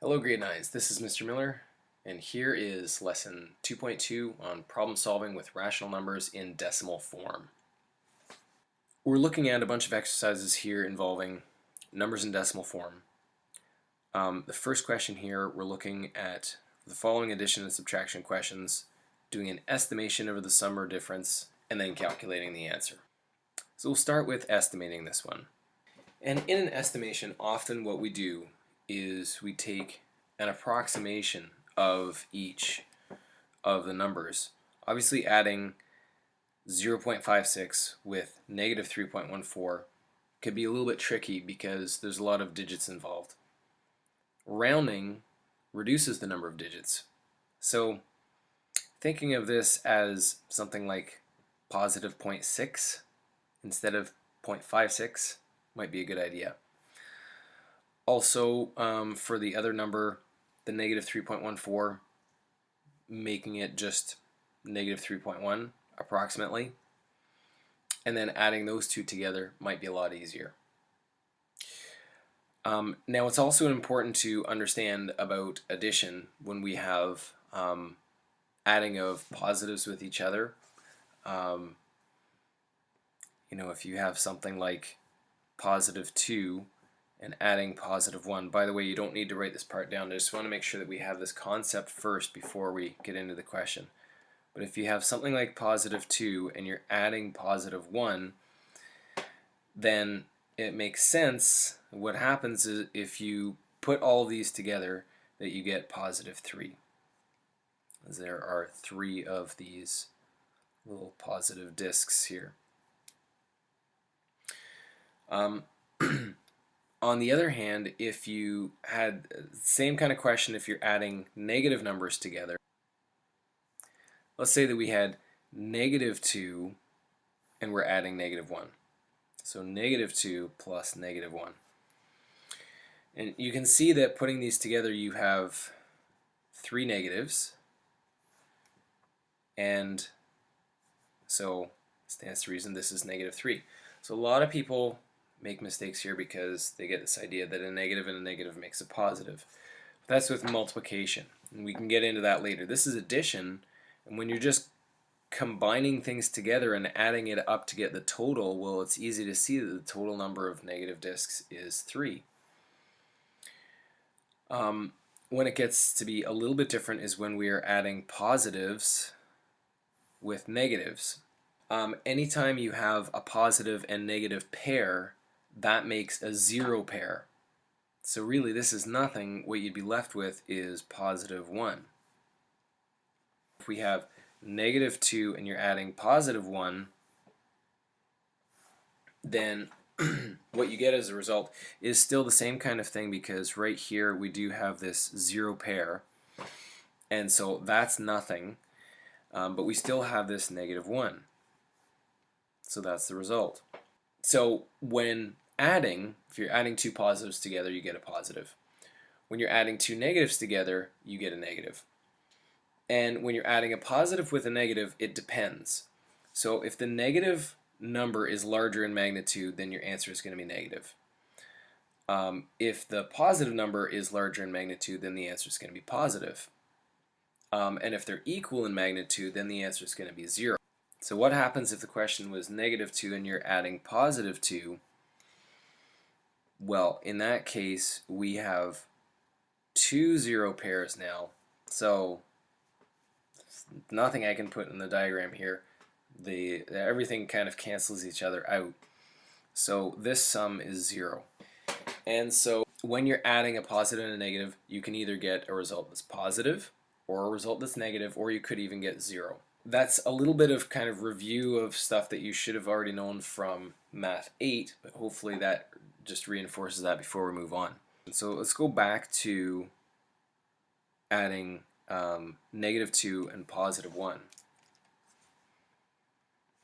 Hello grade 9s, this is Mr. Miller, and here is lesson 2.2 on problem solving with rational numbers in decimal form. We're looking at a bunch of exercises here involving numbers in decimal form. The first question here, we're looking at the following addition and subtraction questions, doing an estimation over the sum or difference, and then calculating the answer. So we'll start with estimating this one. And in an estimation, often what we do is we take an approximation of each of the numbers. Obviously adding 0.56 with negative 3.14 could be a little bit tricky because there's a lot of digits involved. Rounding reduces the number of digits. So thinking of this as something like positive 0.6 instead of 0.56 might be a good idea. Also, for the other number, the negative 3.14, making it just negative 3.1 approximately, and then adding those two together might be a lot easier. Now it's also important to understand about addition when we have adding of positives with each other. If you have something like positive 2 and adding positive 1. By the way, you don't need to write this part down. I just want to make sure that we have this concept first before we get into the question. But if you have something like positive 2 and you're adding positive 1, then it makes sense. What happens is if you put all these together that you get positive 3. As there are 3 of these little positive discs here. On the other hand, if you had the same kind of question if you're adding negative numbers together, let's say that we had negative 2 and we're adding negative 1. So negative 2 plus negative 1. And you can see that putting these together you have 3 negatives, and so stands to reason this is negative 3. So a lot of people make mistakes here because they get this idea that a negative and a negative makes a positive. But that's with multiplication, and we can get into that later. This is addition, and when you're just combining things together and adding it up to get the total, well, it's easy to see that the total number of negative discs is 3. When it gets to be a little bit different is when we are adding positives with negatives. Anytime you have a positive and negative pair, that makes a 0 pair. So really this is nothing. What you'd be left with is positive 1. If we have negative 2 and you're adding positive 1, then what you get as a result is still the same kind of thing, because right here we do have this 0 pair, and so that's nothing, but we still have this negative 1. So that's the result. So when adding, if you're adding 2 positives together, you get a positive. When you're adding 2 negatives together, you get a negative. And when you're adding a positive with a negative, it depends. So if the negative number is larger in magnitude, then your answer is going to be negative. If the positive number is larger in magnitude, then the answer is going to be positive. And if they're equal in magnitude, then the answer is going to be 0. So what happens if the question was negative 2 and you're adding positive 2? Well, in that case, we have 2 0 pairs now. So nothing I can put in the diagram here. Everything kind of cancels each other out. So this sum is 0. And so when you're adding a positive and a negative, you can either get a result that's positive or a result that's negative, or you could even get 0. That's a little bit of kind of review of stuff that you should have already known from Math 8, but hopefully that just reinforces that before we move on. So let's go back to adding negative 2 and positive 1.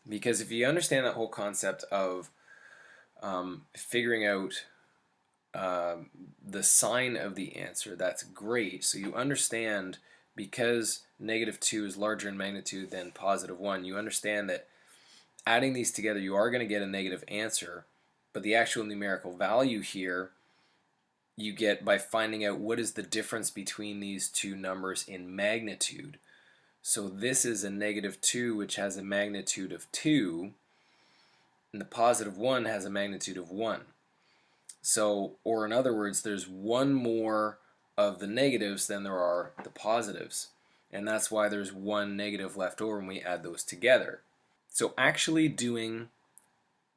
Because if you understand that whole concept of figuring out the sign of the answer, that's great. So you understand, because negative 2 is larger in magnitude than positive 1, you understand that adding these together you are going to get a negative answer, but the actual numerical value here you get by finding out what is the difference between these two numbers in magnitude. So this is a -2, which has a magnitude of 2, and the +1 has a magnitude of 1. So, or in other words, there's one more of the negatives than there are the positives. And that's why there's one negative left over when we add those together. So actually doing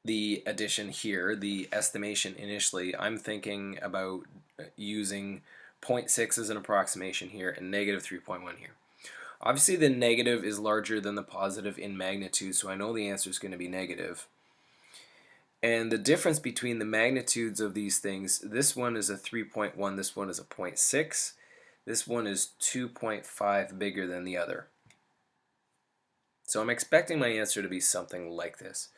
the addition here, the estimation initially, I'm thinking about using 0.6 as an approximation here and -3.1 here. Obviously the negative is larger than the positive in magnitude, so I know the answer is going to be negative. And the difference between the magnitudes of these things, this one is a 3.1, this one is a 0.6, this one is 2.5 bigger than the other. So I'm expecting my answer to be something like this.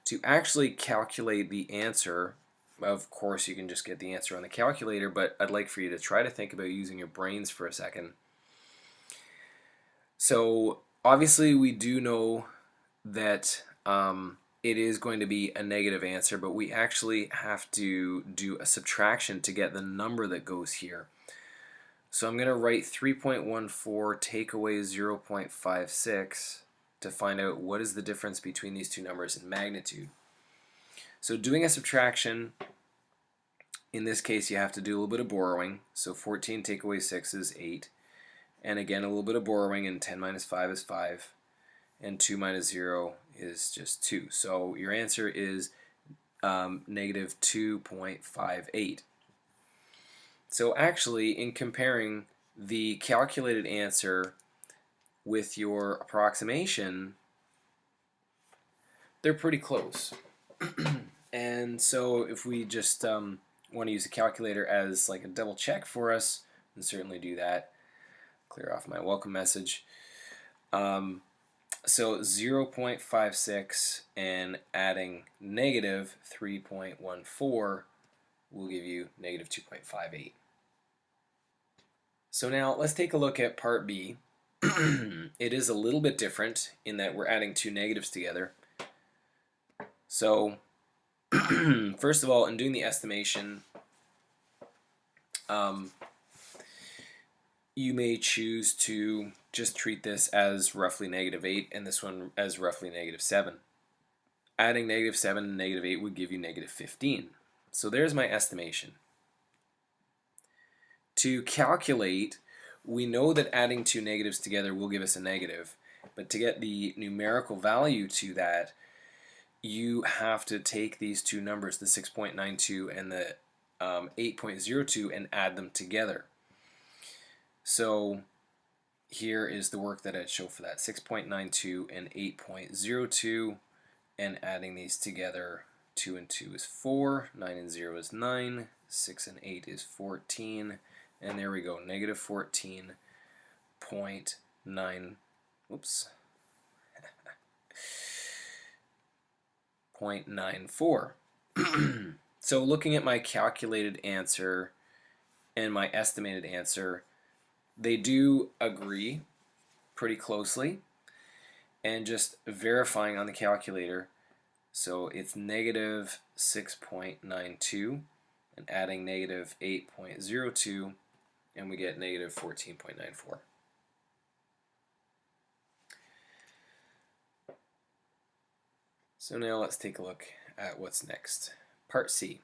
To actually calculate the answer, of course you can just get the answer on the calculator, but I'd like for you to try to think about using your brains for a second. So obviously we do know that it is going to be a negative answer, but we actually have to do a subtraction to get the number that goes here. So I'm going to write 3.14 take away 0.56 to find out what is the difference between these two numbers in magnitude. So doing a subtraction, in this case you have to do a little bit of borrowing. So 14 take away 6 is 8. And again a little bit of borrowing, and 10 minus 5 is 5. And 2 minus 0 is just 2. So your answer is negative 2.58. So actually, in comparing the calculated answer with your approximation, they're pretty close. And so if we just want to use a calculator as like a double check for us, we can certainly do that. Clear off my welcome message. So 0.56 and adding negative 3.14 will give you negative 2.58. So now let's take a look at part B. It is a little bit different in that we're adding two negatives together. So first of all, in doing the estimation, you may choose to just treat this as roughly -8 and this one as roughly -7. Adding -7 and -8 would give you -15. So there's my estimation. To calculate, we know that adding two negatives together will give us a negative, but to get the numerical value to that, you have to take these two numbers, the 6.92 and the 8.02, and add them together. So here is the work that I'd show for that, 6.92 and 8.02, and adding these together, 2 and 2 is 4, 9 and 0 is 9, 6 and 8 is 14, and there we go, negative 14.9, oops, 0.94. So looking at my calculated answer and my estimated answer, they do agree pretty closely, and just verifying on the calculator, so it's negative 6.92 and adding negative 8.02, and we get negative 14.94. So now let's take a look at what's next. Part C.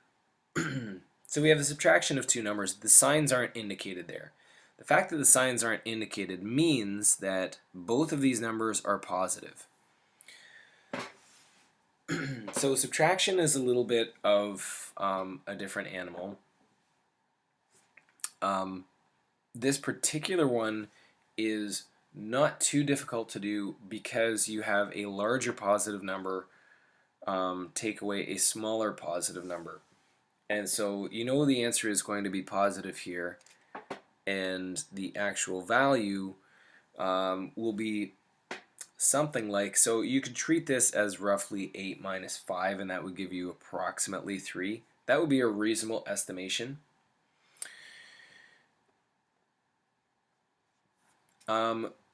So we have the subtraction of two numbers. The signs aren't indicated there. The fact that the signs aren't indicated means that both of these numbers are positive. So subtraction is a little bit of a different animal. This particular one is not too difficult to do because you have a larger positive number take away a smaller positive number. And so you know the answer is going to be positive here, and the actual value will be something like, so you could treat this as roughly 8 minus 5, and that would give you approximately 3. That would be a reasonable estimation.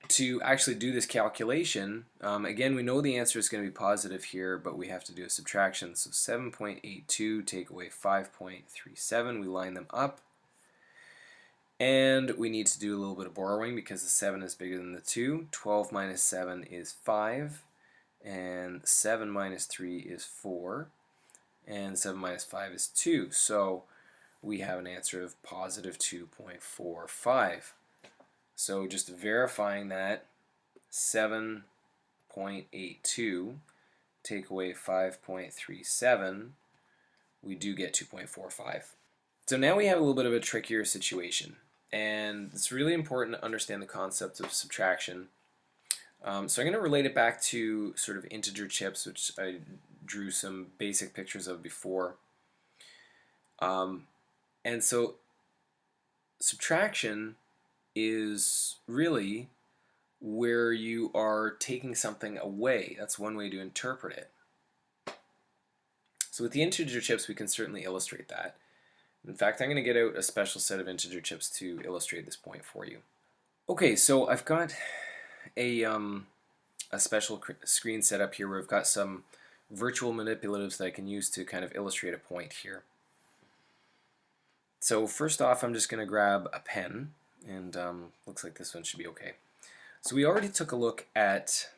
To actually do this calculation, again, we know the answer is going to be positive here, but we have to do a subtraction. So 7.82 take away 5.37, we line them up, And we need to do a little bit of borrowing because the 7 is bigger than the 2. 12 minus 7 is 5. And 7 minus 3 is 4. And 7 minus 5 is 2. So we have an answer of positive 2.45. So just verifying that, 7.82 take away 5.37, we do get 2.45. So now we have a little bit of a trickier situation, and it's really important to understand the concept of subtraction. So I'm going to relate it back to sort of integer chips, which I drew some basic pictures of before. And so subtraction is really where you are taking something away. That's one way to interpret it. So with the integer chips, we can certainly illustrate that. In fact, I'm going to get out a special set of integer chips to illustrate this point for you. Okay, so I've got a special screen set up here where I've got some virtual manipulatives that I can use to kind of illustrate a point here. So first off, I'm just going to grab a pen, and looks like this one should be okay. So we already took a look at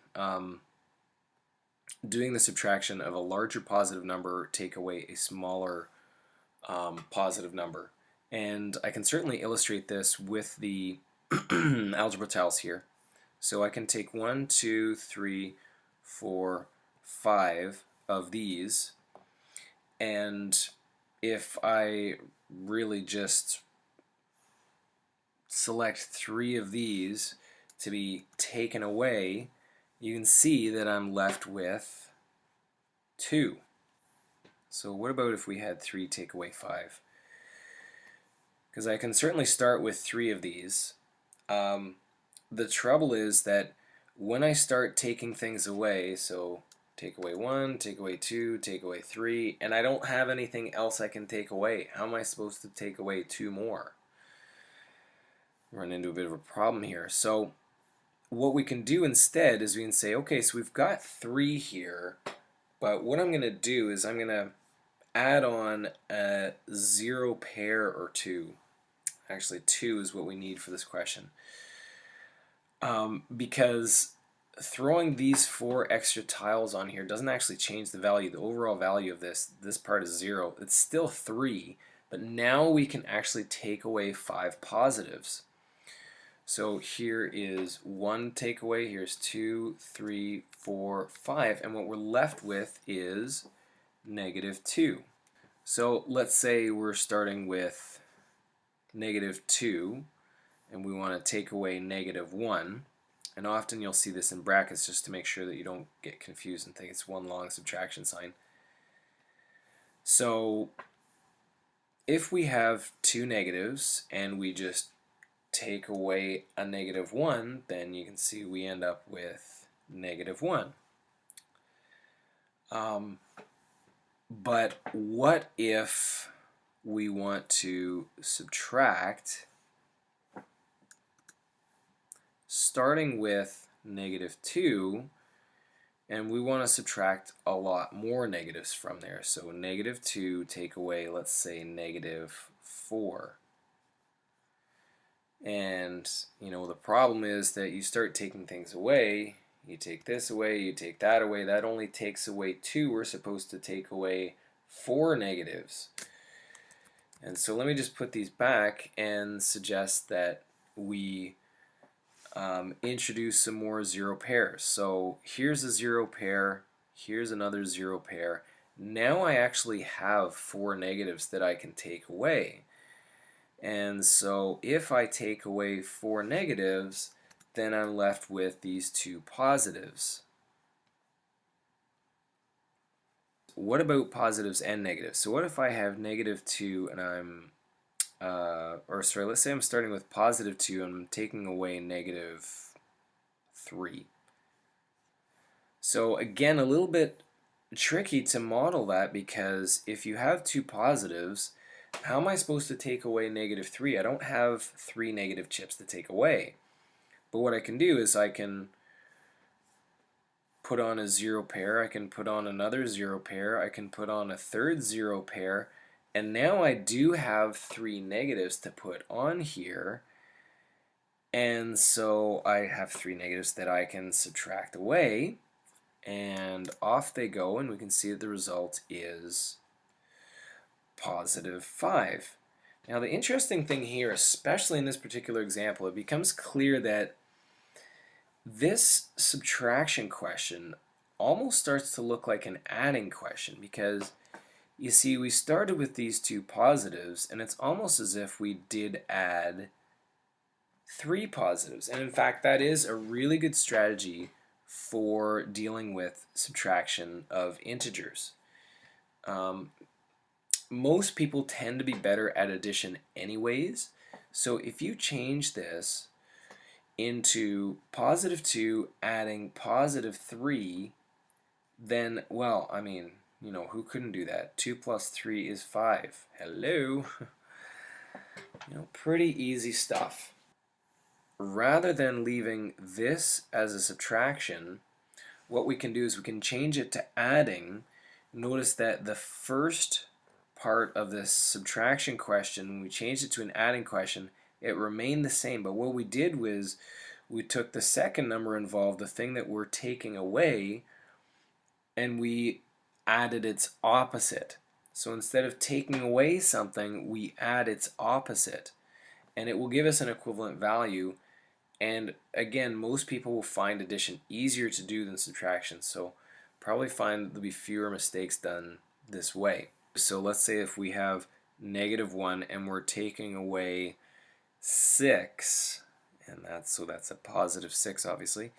doing the subtraction of a larger positive number take away a smaller positive number. And I can certainly illustrate this with the algebra tiles here. So I can take 1, 2, 3, 4, 5 of these, and if I really just select 3 of these to be taken away, you can see that I'm left with 2. So what about if we had 3 take away 5? Because I can certainly start with 3 of these. The trouble is that when I start taking things away, so take away 1, take away 2, take away 3, and I don't have anything else I can take away, how am I supposed to take away 2 more? Run into a bit of a problem here. So what we can do instead is we can say, okay, so we've got 3 here, but what I'm going to do is I'm going to add on a 0 pair or 2. Actually, 2 is what we need for this question. Because throwing these 4 extra tiles on here doesn't actually change the value. The overall value of this part is 0. It's still 3, but now we can actually take away 5 positives. So here is 1 takeaway, here's 2, 3, 4, 5, and what we're left with is negative 2. So let's say we're starting with negative 2, and we want to take away negative 1. And often you'll see this in brackets just to make sure that you don't get confused and think it's one long subtraction sign. So if we have 2 negatives and we just take away a negative 1, then you can see we end up with negative 1. But what if we want to subtract starting with negative 2, and we want to subtract a lot more negatives from there. So negative 2 take away, let's say, negative 4. And you know, the problem is that you start taking things away, you take this away, you take that away, that only takes away 2. We're supposed to take away 4 negatives. And so let me just put these back and suggest that we introduce some more 0 pairs. So here's a 0 pair, here's another 0 pair. Now I actually have 4 negatives that I can take away. And so if I take away 4 negatives, then I'm left with these 2 positives. What about positives and negatives? So what if I have negative 2 and I'm let's say I'm starting with positive 2 and I'm taking away negative 3. So again, a little bit tricky to model that, because if you have 2 positives, how am I supposed to take away negative 3? I don't have 3 negative chips to take away. But what I can do is I can put on a 0 pair, I can put on another 0 pair, I can put on a third 0 pair, And now I do have 3 negatives to put on here, and so I have 3 negatives that I can subtract away, and off they go, and we can see that the result is positive 5. Now the interesting thing here, especially in this particular example, it becomes clear that this subtraction question almost starts to look like an adding question, because you see we started with these two positives, and it's almost as if we did add 3 positives. And in fact, that is a really good strategy for dealing with subtraction of integers. Most people tend to be better at addition anyways, so if you change this into positive 2 adding positive 3, then, well, I mean, you know, who couldn't do that? 2 plus 3 is 5. Hello! You know, pretty easy stuff. Rather than leaving this as a subtraction, what we can do is we can change it to adding. Notice that the first part of this subtraction question, when we changed it to an adding question, it remained the same, but what we did was we took the second number involved, the thing that we're taking away, and we added its opposite. So instead of taking away something, we add its opposite, and it will give us an equivalent value. And again, most people will find addition easier to do than subtraction, so probably find that there'll be fewer mistakes done this way. So let's say if we have negative 1 and we're taking away 6, and that's a positive 6, obviously.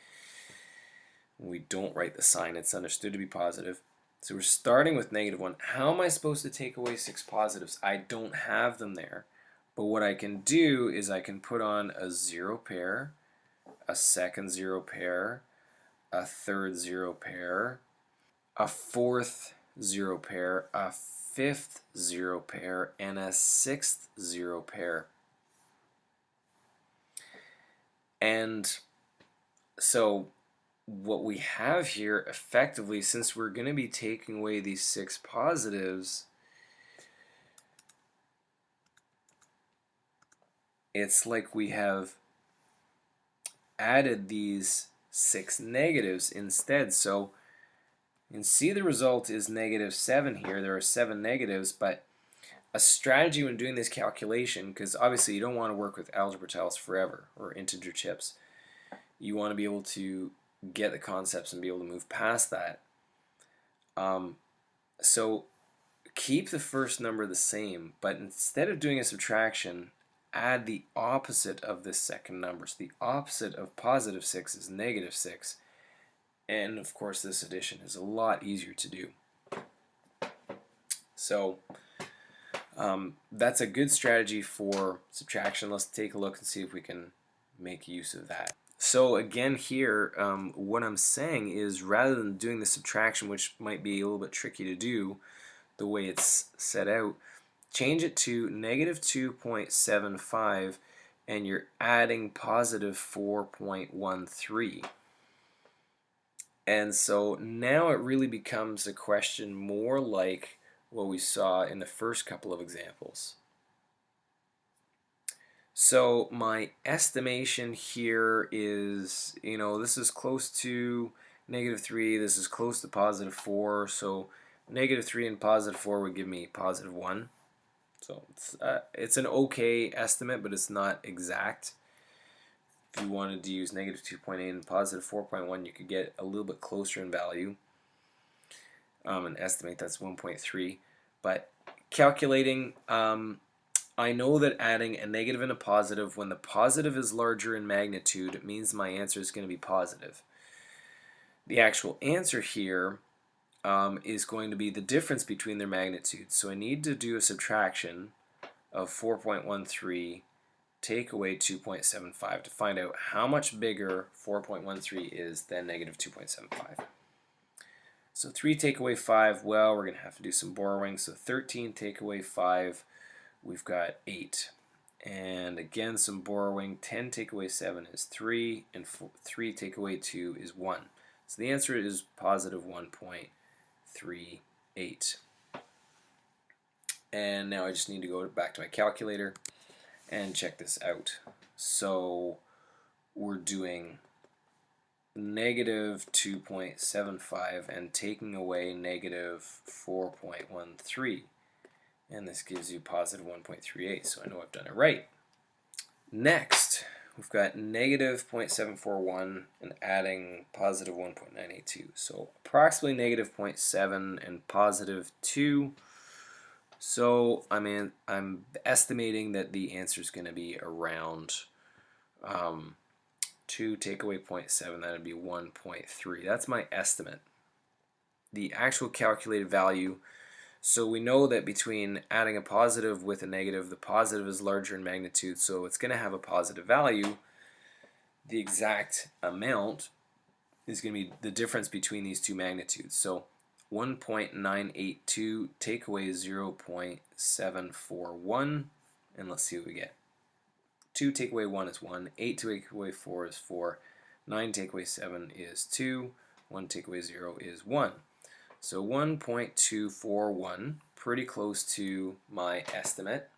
We don't write the sign, it's understood to be positive. So we're starting with negative 1. How am I supposed to take away 6 positives? I don't have them there. But what I can do is I can put on a 0 pair, a second 0 pair, a third 0 pair, a fourth 0 pair, a fifth 0 pair, and a sixth 0 pair. And so what we have here effectively, since we're going to be taking away these 6 positives, it's like we have added these 6 negatives instead. So you can see the result is negative 7 here. There are 7 negatives, but a strategy when doing this calculation, because obviously you don't want to work with algebra tiles forever or integer chips. You want to be able to get the concepts and be able to move past that. So keep the first number the same, but instead of doing a subtraction, add the opposite of this second number. So the opposite of positive 6 is negative 6. And of course this addition is a lot easier to do. So that's a good strategy for subtraction. Let's take a look and see if we can make use of that. So again here, what I'm saying is rather than doing the subtraction, which might be a little bit tricky to do the way it's set out, change it to negative 2.75 and you're adding positive 4.13. And so now it really becomes a question more like what we saw in the first couple of examples. So my estimation here is, you know, this is close to negative 3, this is close to positive 4, so negative 3 and positive 4 would give me positive 1. So it's an okay estimate, but it's not exact. If you wanted to use negative 2.8 and positive 4.1, you could get a little bit closer in value and estimate that's 1.3. But calculating, I know that adding a negative and a positive, when the positive is larger in magnitude, it means my answer is going to be positive. The actual answer here is going to be the difference between their magnitudes. So I need to do a subtraction of 4.13, take away 2.75 to find out how much bigger 4.13 is than negative 2.75. So 3 take away 5, well, we're going to have to do some borrowing. So 13 take away 5, we've got 8. And again, some borrowing. 10 take away 7 is 3, and 3 take away 2 is 1. So the answer is positive 1.38. And now I just need to go back to my calculator and check this out. So we're doing negative 2.75 and taking away negative 4.13. And this gives you positive 1.38, so I know I've done it right. Next, we've got negative 0.741 and adding positive 1.982. So approximately negative 0.7 and positive 2. So I'm estimating that the answer is going to be around 2 take away 0.7, that would be 1.3. That's my estimate. The actual calculated value, so we know that between adding a positive with a negative, the positive is larger in magnitude, so it's going to have a positive value. The exact amount is going to be the difference between these two magnitudes. So 1.982 take away 0.741, and let's see what we get. 2 take away 1 is 1, 8 take away 4 is 4, 9 take away 7 is 2, 1 take away 0 is 1. So 1.241, pretty close to my estimate.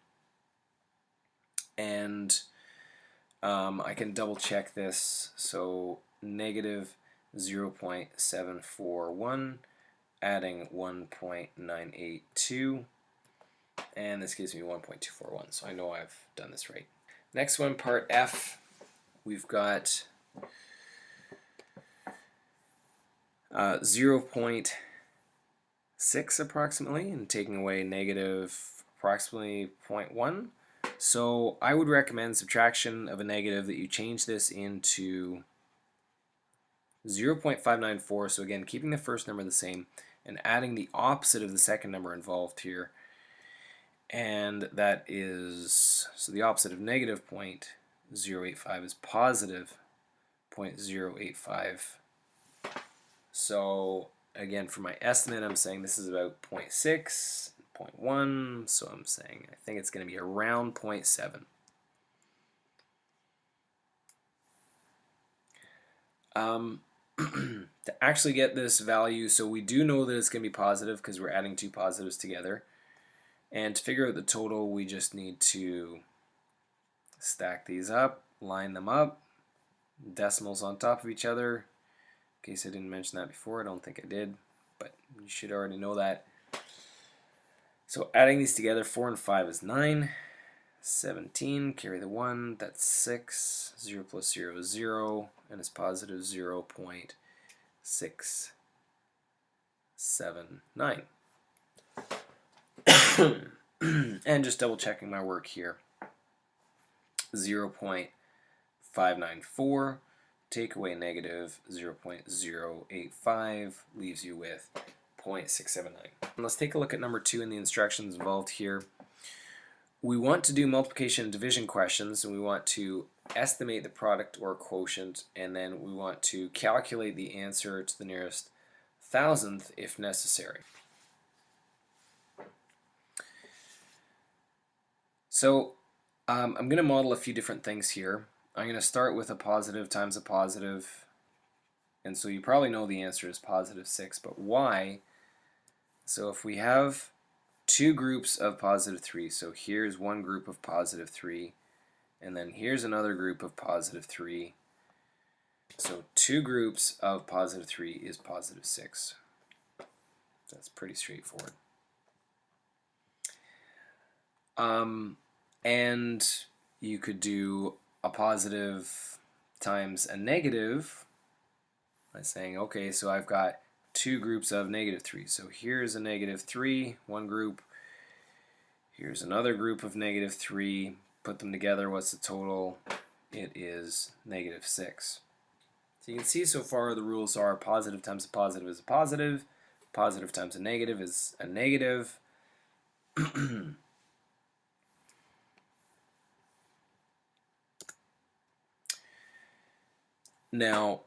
And I can double check this. So negative 0.741, adding 1.982, and this gives me 1.241. So I know I've done this right. Next one, part F, we've got 0.6 approximately, and taking away negative approximately 0.1. So I would recommend subtraction of a negative that you change this into 0.594. So again, keeping the first number the same and adding the opposite of the second number involved here. And that is, so the opposite of negative 0.085 is positive 0.085. So again, for my estimate, I'm saying this is about 0.6, 0.1, so I'm saying I think it's going to be around 0.7. To actually get this value, so we do know that it's going to be positive because we're adding two positives together. And to figure out the total, we just need to stack these up, line them up, decimals on top of each other. In case I didn't mention that before, I don't think I did, but you should already know that. So adding these together, 4 and 5 is 9, 17, carry the 1, that's 6, 0 plus 0 is 0, and it's positive 0.679. And just double checking my work here, 0.594, take away negative 0.085 leaves you with 0.679. Let's take a look at number 2 in the instructions involved here. We want to do multiplication and division questions, and we want to estimate the product or quotient, and then we want to calculate the answer to the nearest thousandth if necessary. So I'm going to model a few different things here. I'm going to start with a positive times a positive, and so you probably know the answer is positive 6, but why? So if we have two groups of positive 3, so here's one group of positive 3, and then here's another group of positive 3. So two groups of positive 3 is positive 6. That's pretty straightforward. And you could do a positive times a negative by saying, okay, so I've got two groups of negative 3. So here's a negative 3, one group. Here's another group of negative 3. Put them together, what's the total? It is negative 6. So you can see so far the rules are positive times a positive is a positive, positive times a negative is a negative. Now,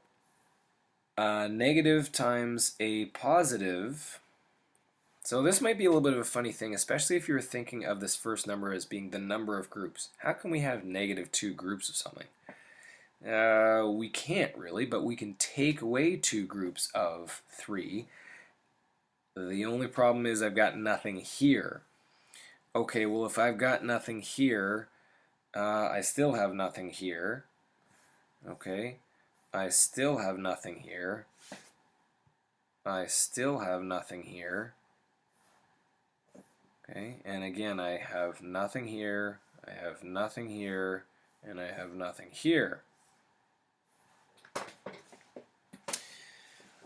negative times a positive, so this might be a little bit of a funny thing, especially if you're thinking of this first number as being the number of groups. How can we have negative 2 groups of something? We can't really, but we can take away 2 groups of 3. The only problem is I've got nothing here. Okay, well, if I've got nothing here, I still have nothing here. Okay, I still have nothing here. I still have nothing here. Okay, and again, I have nothing here, I have nothing here, and I have nothing here.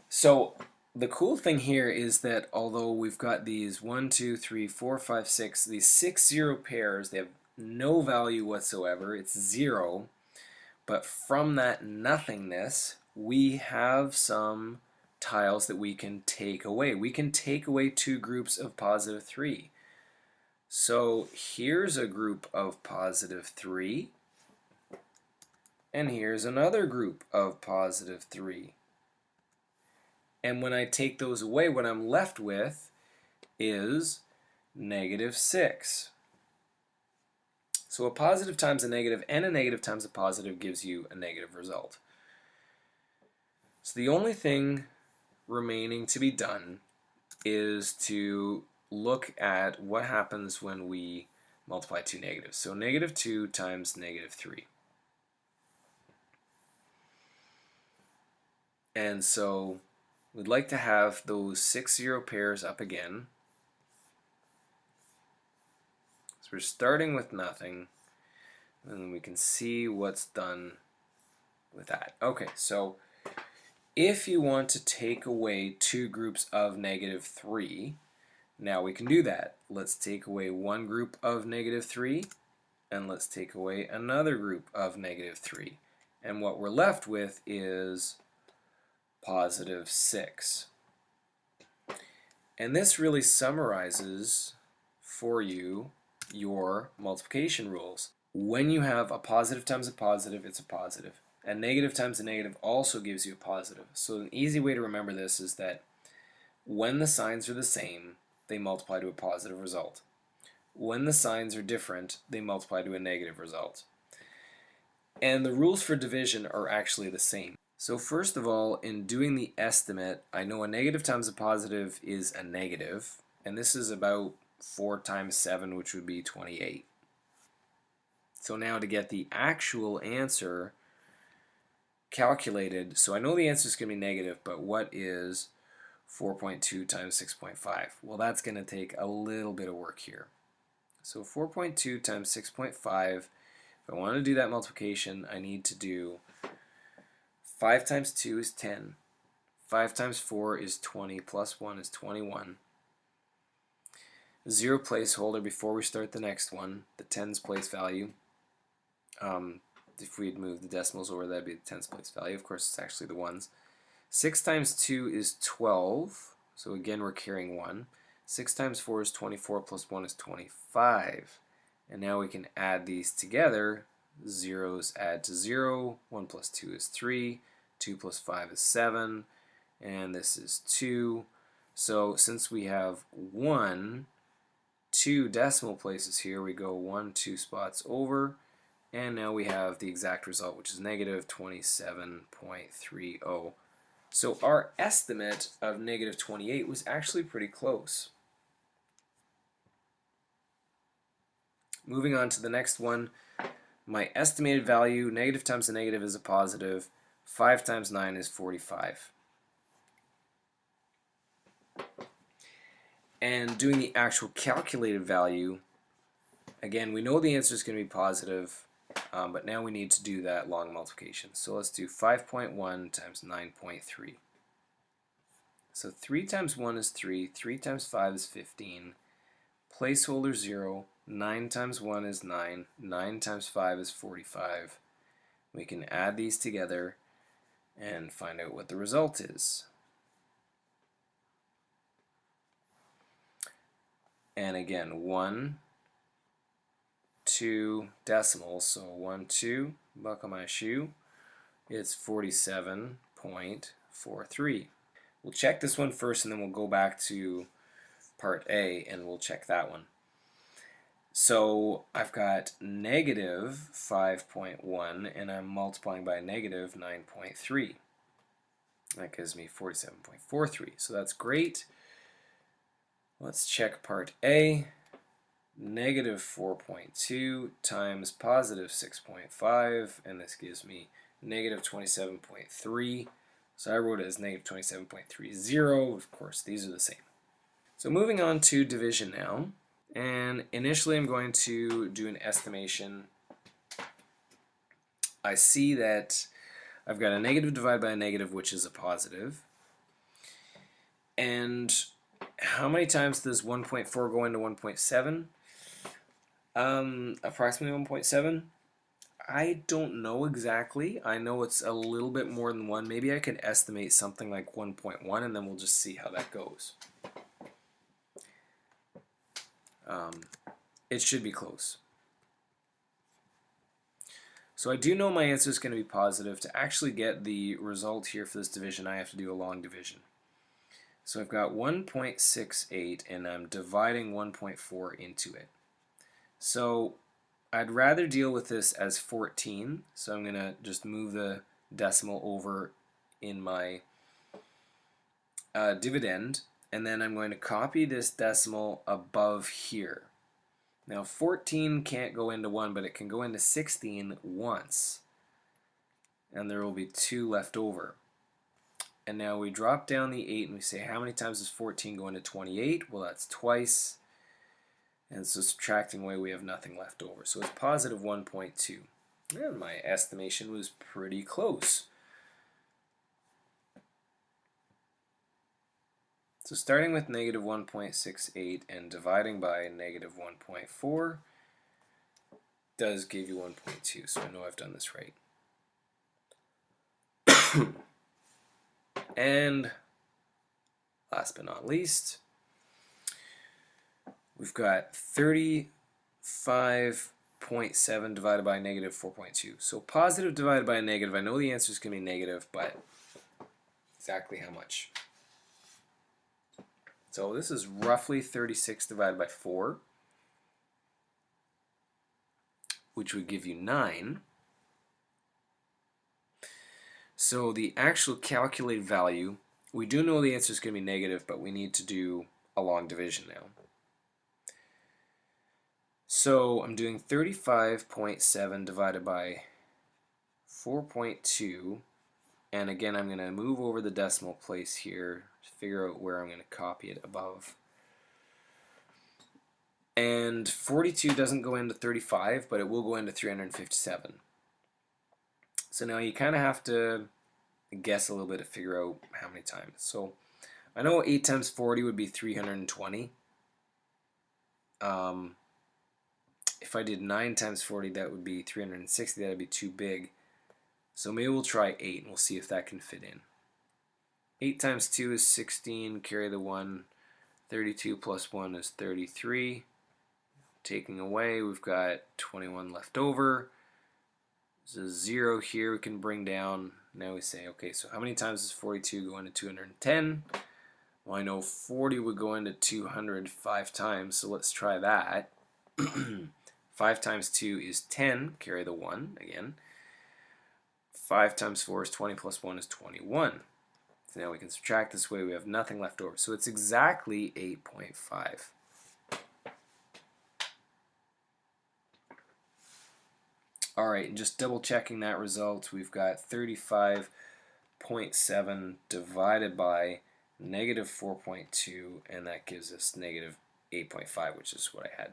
So the cool thing here is that although we've got these 1, 2, 3, 4, 5, 6, these 6 zero pairs, they have no value whatsoever, it's 0, but from that nothingness, we have some tiles that we can take away. We can take away 2 groups of positive 3. So here's a group of positive 3, and here's another group of positive 3. And when I take those away, what I'm left with is negative 6. So a positive times a negative and a negative times a positive gives you a negative result. So the only thing remaining to be done is to look at what happens when we multiply two negatives. So negative 2 times negative 3. And so we'd like to have those 6 zero pairs up again. So we're starting with nothing, and then we can see what's done with that. Okay, so if you want to take away 2 groups of negative 3, now we can do that. Let's take away one group of negative 3, and let's take away another group of negative 3. And what we're left with is positive 6. And this really summarizes for you your multiplication rules. When you have a positive times a positive, it's a positive. A negative times a negative also gives you a positive. So an easy way to remember this is that when the signs are the same, they multiply to a positive result. When the signs are different, they multiply to a negative result. And the rules for division are actually the same. So first of all, in doing the estimate, I know a negative times a positive is a negative, and this is about 4 times 7, which would be 28. So now to get the actual answer calculated, so I know the answer is going to be negative, but what is 4.2 times 6.5? Well, that's going to take a little bit of work here. So 4.2 times 6.5, if I want to do that multiplication, I need to do 5 times 2 is 10. 5 times 4 is 20, plus 1 is 21. 0 placeholder before we start the next one, the tens place value. If we had moved the decimals over, that'd be the tens place value. Of course, it's actually the ones. 6 times 2 is 12, so again we're carrying 1. 6 times 4 is 24, plus 1 is 25. And now we can add these together. Zeros add to 0, 1 plus 2 is 3, 2 plus 5 is 7, and this is 2. So since we have 2 decimal places here, we go 1, 2 spots over, and now we have the exact result, which is negative 27.30. So our estimate of negative 28 was actually pretty close. Moving on to the next one, my estimated value, negative times a negative is a positive. 5 times 9 is 45. And doing the actual calculated value, again, we know the answer is going to be positive, but now we need to do that long multiplication. So let's do 5.1 times 9.3. So 3 times 1 is 3, 3 times 5 is 15, placeholder 0, 9 times 1 is 9, 9 times 5 is 45. We can add these together and find out what the result is. And again, 1, 2 decimals, so 1, 2, buckle my shoe, it's 47.43. We'll check this one first and then we'll go back to part A and we'll check that one. So I've got negative 5.1 and I'm multiplying by negative 9.3. That gives me 47.43. So that's great. Let's check part A. negative 4.2 times positive 6.5, and this gives me negative 27.3. So I wrote it as negative 27.30. Of course, these are the same. So moving on to division now. And initially I'm going to do an estimation. I see that I've got a negative divided by a negative, which is a positive. And how many times does 1.4 go into 1.7? Approximately 1.7. I don't know exactly. I know it's a little bit more than 1. Maybe I could estimate something like 1.1, and then we'll just see how that goes. It should be close. So I do know my answer is going to be positive. To actually get the result here for this division, I have to do a long division. So I've got 1.68, and I'm dividing 1.4 into it. So I'd rather deal with this as 14, so I'm going to just move the decimal over in my dividend, and then I'm going to copy this decimal above here. Now 14 can't go into 1, but it can go into 16 once, and there will be 2 left over. And now we drop down the 8 and we say, how many times does 14 go into 28? Well, that's twice. And so subtracting away, we have nothing left over. So it's positive 1.2. And my estimation was pretty close. So starting with negative 1.68 and dividing by negative 1.4 does give you 1.2. So I know I've done this right. And last but not least, we've got 35.7 divided by negative 4.2. So positive divided by a negative, I know the answer is going to be negative, but exactly how much? So this is roughly 36 divided by 4, which would give you 9. So the actual calculated value, we do know the answer is going to be negative, but we need to do a long division now. So I'm doing 35.7 divided by 4.2, and again I'm going to move over the decimal place here to figure out where I'm going to copy it above. And 42 doesn't go into 35, but it will go into 357. So now you kind of have to guess a little bit to figure out how many times. So I know 8 times 40 would be 320. If I did 9 times 40, that would be 360. That would be too big. So maybe we'll try 8 and we'll see if that can fit in. 8 times 2 is 16, carry the 1. 32 plus 1 is 33. Taking away, we've got 21 left over. There's a 0 here we can bring down. Now we say, okay, so how many times does 42 go into 210? Well, I know 40 would go into 205 times, so let's try that. 5 times 2 is 10, carry the 1 again. 5 times 4 is 20 plus 1 is 21. So now we can subtract this way, we have nothing left over. So it's exactly 8.5. Alright, and just double checking that result, we've got 35.7 divided by negative 4.2, and that gives us negative 8.5, which is what I had.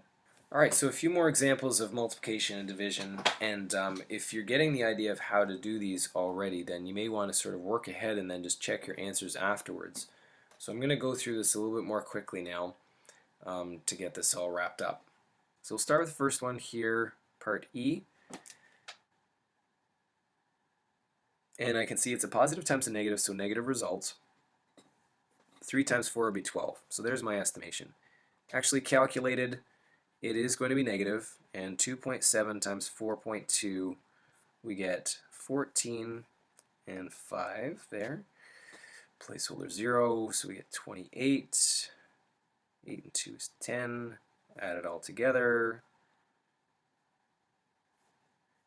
Alright, so a few more examples of multiplication and division, and if you're getting the idea of how to do these already, then you may want to sort of work ahead and then just check your answers afterwards. So I'm going to go through this a little bit more quickly now to get this all wrapped up. So we'll start with the first one here, part E. And I can see it's a positive times a negative, so negative results. 3 times 4 would be 12. So there's my estimation. Actually calculated, it is going to be negative, and 2.7 times 4.2, we get 14 and 5 there. Placeholder 0, so we get 28. 8 and 2 is 10. Add it all together.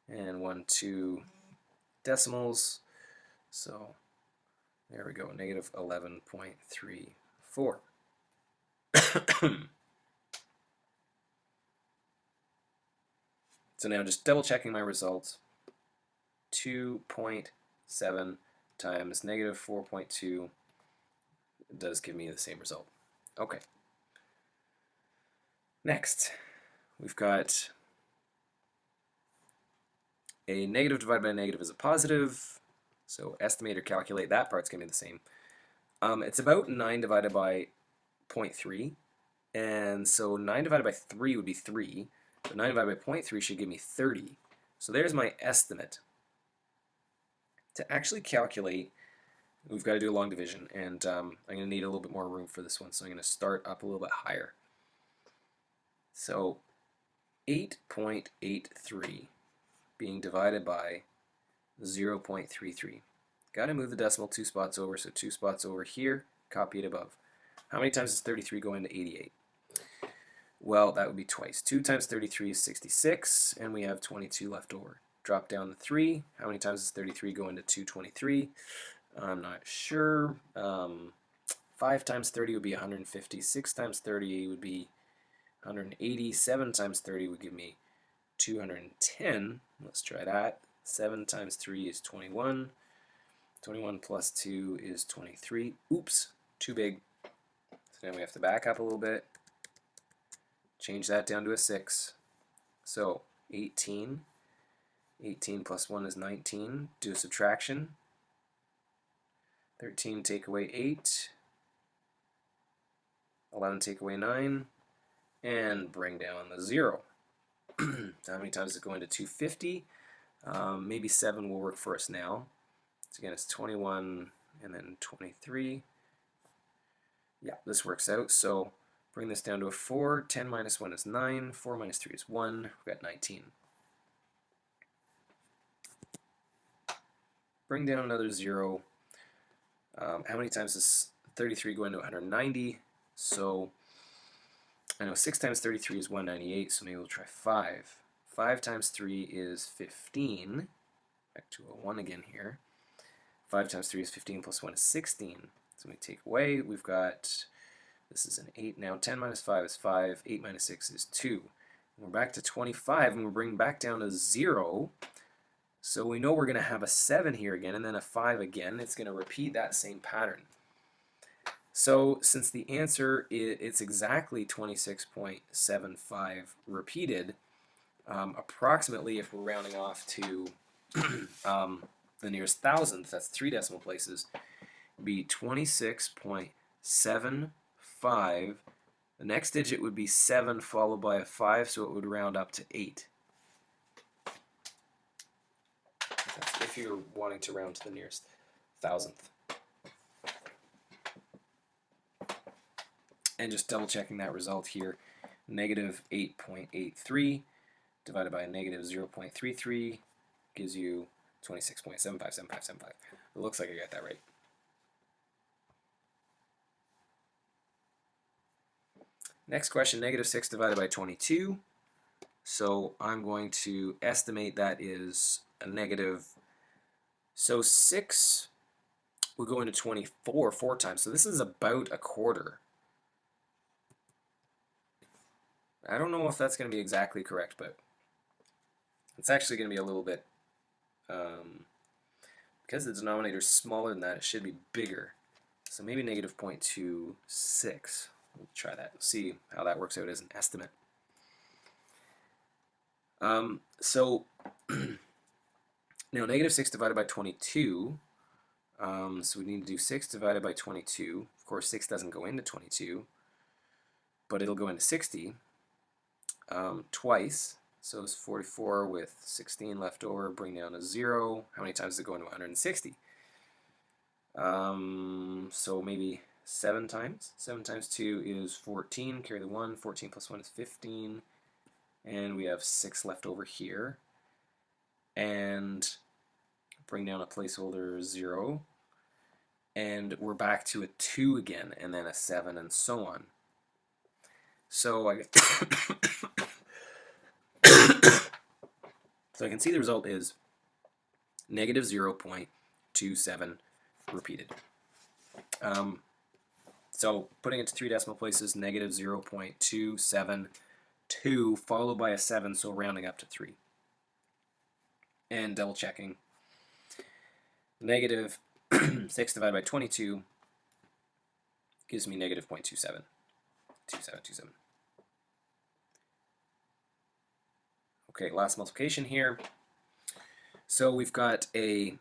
And 1, 2 decimals. So there we go, negative 11.34. So now just double checking my results. 2.7 times negative 4.2 does give me the same result. Okay. Next, we've got a negative divided by a negative is a positive. So estimate or calculate, that part's going to be the same. It's about 9 divided by 0.3. And so 9 divided by 3 would be 3. But 9 divided by 0.3 should give me 30. So there's my estimate. To actually calculate, we've got to do a long division. And I'm going to need a little bit more room for this one. So I'm going to start up a little bit higher. So 8.83 being divided by 0.33. Got to move the decimal 2 spots over, so 2 spots over here, copy it above. How many times does 33 go into 88? Well, that would be twice. 2 times 33 is 66, and we have 22 left over. Drop down the 3. How many times does 33 go into 223? I'm not sure. 5 times 30 would be 150. 6 times 30 would be 180. 7 times 30 would give me 210. Let's try that. 7 times 3 is 21. 21 plus 2 is 23. Oops, too big. So now we have to back up a little bit. Change that down to a 6. So 18. 18 plus 1 is 19. Do a subtraction. 13 take away 8. 11 take away 9. And bring down the 0. So how many times does it go into 250? Maybe 7 will work for us now. So again, it's 21 and then 23. Yeah, this works out. So bring this down to a 4. 10 minus 1 is 9. 4 minus 3 is 1. We've got 19. Bring down another 0. How many times does 33 go into 190? So I know 6 times 33 is 198, so maybe we'll try 5. 5 times 3 is 15. Back to a 1 again here. 5 times 3 is 15 plus 1 is 16. So we take away, we've got, this is an 8 now. 10 minus 5 is 5. 8 minus 6 is 2. And we're back to 25, and we're bringing back down to 0. So we know we're going to have a 7 here again, and then a 5 again. It's going to repeat that same pattern. So since the answer it's exactly 26.75 repeated, approximately, if we're rounding off to the nearest thousandth, that's 3 decimal places, be 26.75. The next digit would be 7 followed by a 5, so it would round up to 8. That's if you're wanting to round to the nearest thousandth. And just double checking that result here, negative 8.83 divided by a negative 0.33 gives you 26.757575. It looks like I got that right. Next question, negative 6 divided by 22. So I'm going to estimate that is a negative. So 6 will go into 24 4 times. So this is about a quarter. I don't know if that's going to be exactly correct, but it's actually going to be a little bit, because the denominator is smaller than that, it should be bigger. So maybe negative 0.26. We'll try that. See how that works out as an estimate. So now negative 6 divided by 22. So we need to do 6 divided by 22. Of course, 6 doesn't go into 22, but it'll go into 60. Twice, so it's 44 with 16 left over, bring down to 0. How many times does it go into 160? So maybe 7 times. 7 times 2 is 14, carry the 1, 14 plus 1 is 15, and we have 6 left over here. And bring down a placeholder 0, and we're back to a 2 again, and then a 7, and so on. So I so I can see the result is negative 0.27 repeated. So putting it to 3 decimal places, negative 0.272 followed by a 7, so rounding up to 3. and double checking. Negative 6 divided by 22 gives me negative 0.27. 2727. Okay, last multiplication here. So we've got a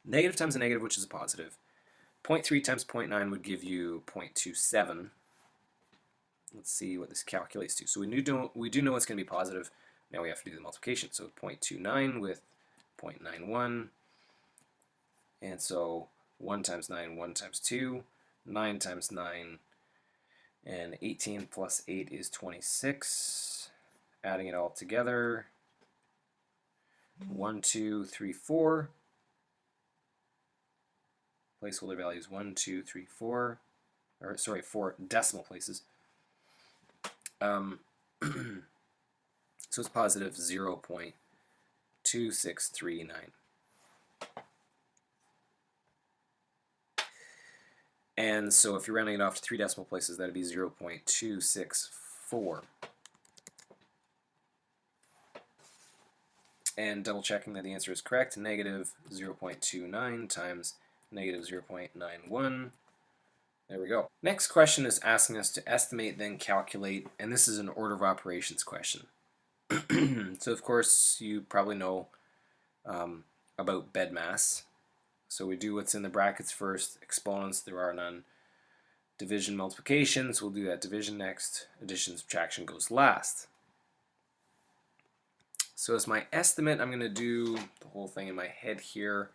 negative times a negative, which is a positive. 0.3 times 0.9 would give you 0.27. Let's see what this calculates to. So we do know it's going to be positive. Now we have to do the multiplication. So 0.29 with 0.91. And so 1 times 9, 1 times 2, 9 times 9, and 18 plus 8 is 26. Adding it all together, 1, 2, 3, 4. Placeholder values 1, 2, 3, 4. Or sorry, 4 decimal places. So it's positive 0.2639. And so if you're rounding it off to 3 decimal places, that'd be 0.264. And double checking that the answer is correct, negative 0.29 times negative 0.91. There we go. Next question is asking us to estimate, then calculate, and this is an order of operations question. So of course you probably know about bed mass. So we do what's in the brackets first, exponents, there are none. Division, multiplications, we'll do that division next. Addition, subtraction goes last. So as my estimate, I'm going to do the whole thing in my head here.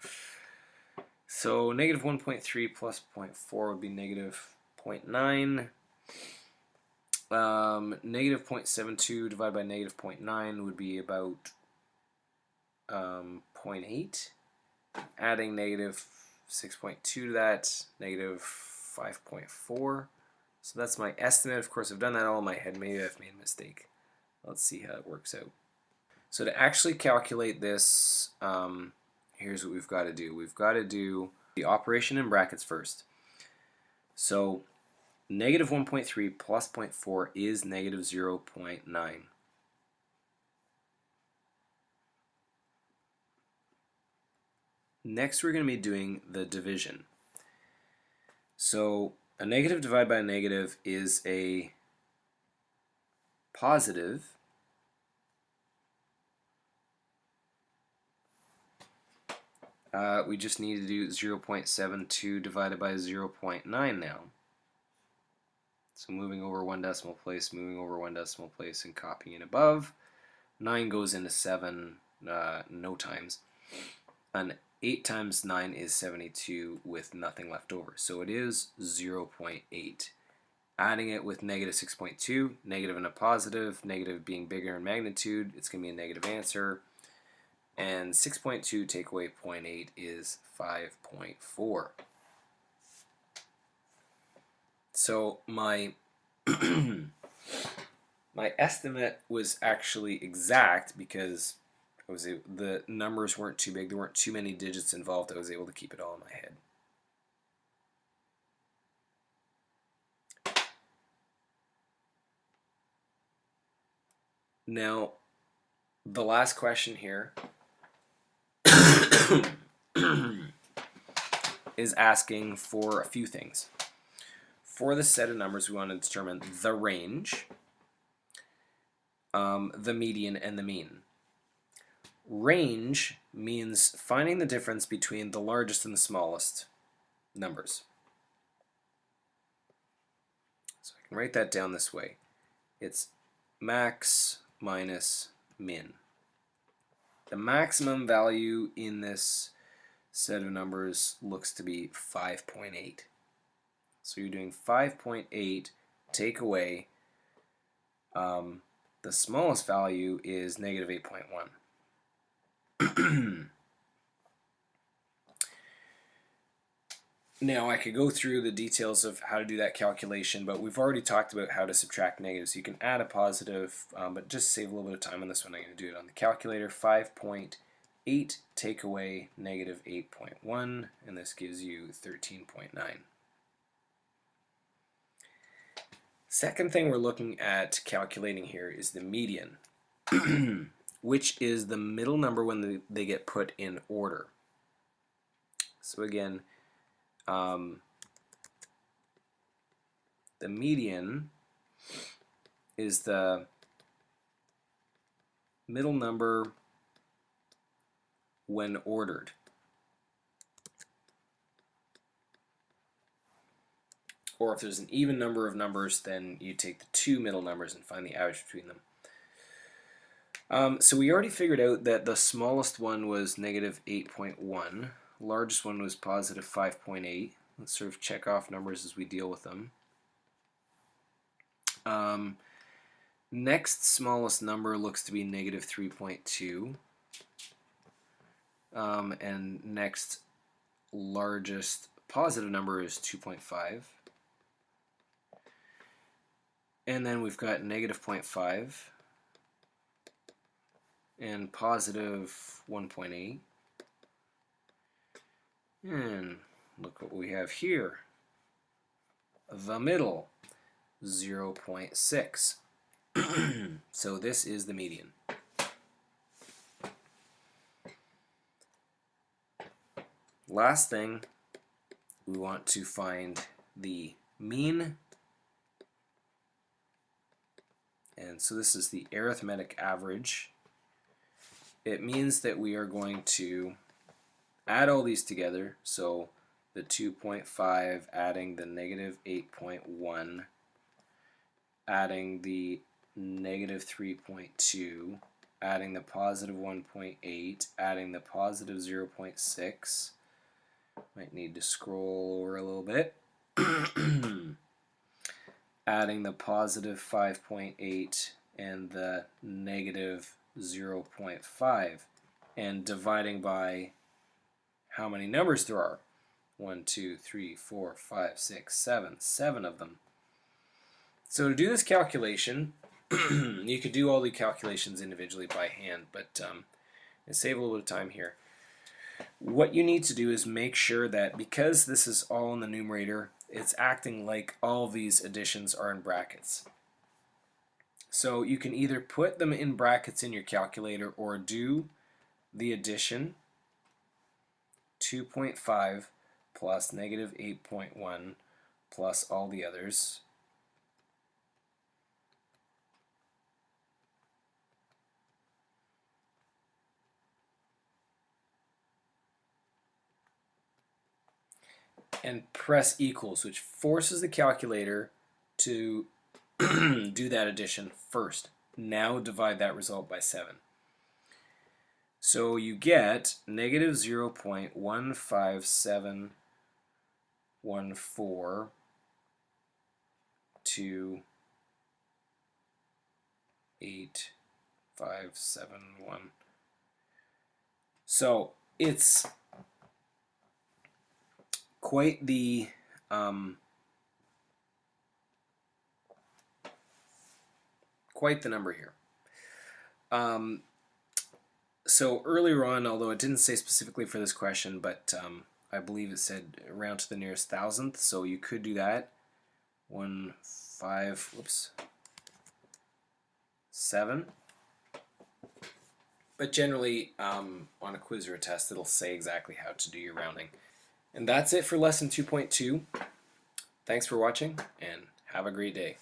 So negative 1.3 plus 0.4 would be negative 0.9. Negative 0.72 divided by negative 0.9 would be about 0.8. Adding negative 6.2 to that, negative 5.4. So that's my estimate. Of course, I've done that all in my head. Maybe I've made a mistake. Let's see how it works out. So to actually calculate this, here's what we've got to do. We've got to do the operation in brackets first. So negative 1.3 plus 0.4 is negative 0.9. Next we're going to be doing the division. So a negative divided by a negative is a positive. We just need to do 0.72 divided by 0.9 now. So moving over 1 decimal place, moving over 1 decimal place, and copying above. 9 goes into 7 no times. And 8 times 9 is 72 with nothing left over. So it is 0.8. Adding it with negative 6.2, negative and a positive, negative being bigger in magnitude, it's going to be a negative answer. And 6.2 take away 0.8 is 5.4. So my my estimate was actually exact because the numbers weren't too big. There weren't too many digits involved. I was able to keep it all in my head. Now, the last question here is asking for a few things. For the set of numbers, we want to determine the range, the median, and the mean. Range means finding the difference between the largest and the smallest numbers. So I can write that down this way. It's max minus min. The maximum value in this set of numbers looks to be 5.8. So you're doing 5.8 take away. The smallest value is negative 8.1. Now I could go through the details of how to do that calculation, but we've already talked about how to subtract negatives. You can add a positive, but just save a little bit of time on this one. I'm going to do it on the calculator. 5.8 take away negative 8.1, and this gives you 13.9. Second thing we're looking at calculating here is the median. which is the middle number when they get put in order. So again, the median is the middle number when ordered. Or if there's an even number of numbers, then you take the two middle numbers and find the average between them. So we already figured out that the smallest one was negative 8.1. The largest one was positive 5.8. Let's sort of check off numbers as we deal with them. Next smallest number looks to be negative 3.2. And next largest positive number is 2.5. And then we've got negative 0.5 and positive 1.8. And look what we have here. The middle, 0.6. So this is the median. Last thing, we want to find the mean. And so this is the arithmetic average. It means that we are going to add all these together. So the 2.5 adding the negative 8.1, adding the negative 3.2, adding the positive 1.8, adding the positive 0.6. Might need to scroll over a little bit. Adding the positive 5.8 and the negative 0.5, and dividing by how many numbers there are. 1, 2, 3, 4, 5, 6, 7. 7 of them. So to do this calculation, you could do all the calculations individually by hand, but save a little bit of time here. What you need to do is make sure that because this is all in the numerator, it's acting like all these additions are in brackets. So you can either put them in brackets in your calculator or do the addition, 2.5 plus negative 8.1 plus all the others. And press equals, which forces the calculator to do that addition first. Now divide that result by 7. So you get negative 0.1571428,571. So it's quite the number here. So earlier on, although it didn't say specifically for this question, but I believe it said round to the nearest thousandth, so you could do that. 7. But generally, on a quiz or a test, it'll say exactly how to do your rounding. And that's it for lesson 2.2. Thanks for watching, and have a great day.